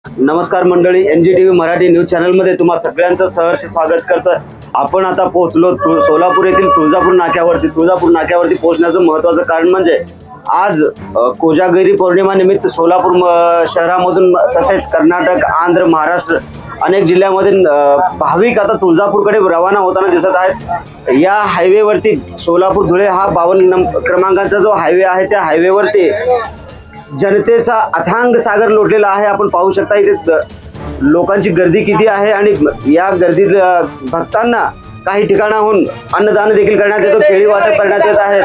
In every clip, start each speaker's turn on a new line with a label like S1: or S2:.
S1: नमस्कार मंडळी, NGTV Marathi news चॅनलमध्ये तुम्हा सगळ्यांचं सहर्ष स्वागत करतो। आपण आता पोहोचलो सोलापूर येथील तुळजापूर नाक्यावरती पोहोचण्याचं महत्त्वाचं कारण म्हणजे आज कोजागिरी पौर्णिमा निमित्त सोलापूर शहरामधून तसेच कर्नाटक, आंध्र, महाराष्ट्र अनेक जिल्ह्यामधील भाविक आता तुळजापूरकडे रवाना होताना दिसत आहेत। या हायवेवरती सोलापूर धुळे हा 52 क्रमांकाचा जो हायवे आहे त्या हायवेवरती जनतेचा अथांग सागर लोटलेला आहे। आपण पाहू शकता इथे लोकांची गर्दी किती आहे आणि या गर्दीत भक्तांना काही ठिकाणाहून अन्नदान देखील करण्यात येतो, केळी वाटप करण्यात येत आहे।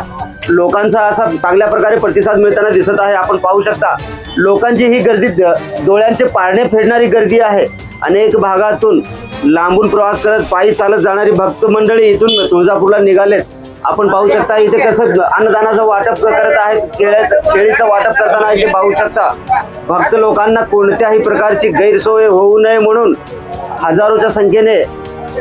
S1: लोकांचा असा चांगल्या प्रकारे प्रतिसाद मिळताना दिसत आहे। आपण पाहू शकता लोकांची ही गर्दी डोळ्यांचे पारणे फेडणारी गर्दी आहे। अनेक भागातून लांबून प्रवास करत पायी चालत जाणारी भक्त मंडळी इथून तुळजापूरला निघालेत। आपण पाहू शकता इथे कसं अन्नदानाचं वाटप करत आहेत, केळीचं वाटप करताना इथे पाहू शकता भक्त लोकांना कोणत्याही प्रकारची गैरसोय होऊ नये म्हणून हजारोच्या संख्येने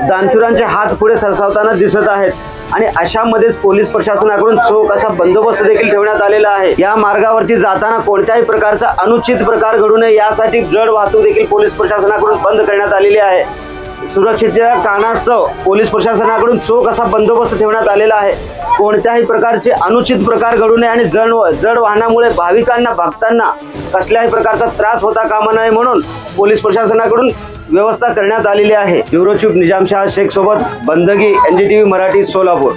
S1: दानशूरांचे हात पुढे सरसावताना दिसत आहेत आणि अशामध्येच पोलीस प्रशासनाकडून चोख असा बंदोबस्त देखील ठेवण्यात आलेला आहे। या मार्गावरती जाताना कोणत्याही प्रकारचा अनुचित प्रकार घडू नये यासाठी जड वाहतूक देखील पोलीस प्रशासनाकडून बंद करण्यात आलेली आहे। सुरक्षेच्या कारणास्तव पोलीस प्रशासनाकडून चोख असा बंदोबस्त ठेवण्यात आलेला आहे। कोणत्याही प्रकारचे अनुचित प्रकार घडू नये आणि जड वाहनामुळे भाविकांना भक्तांना कसल्याही प्रकारचा त्रास होता कामा नये म्हणून पोलीस प्रशासनाकडून व्यवस्था करण्यात आलेली आहे। ब्युरो चीफ निजामशाह शेख सोबत बंदगी, NGTV मराठी, सोलापूर।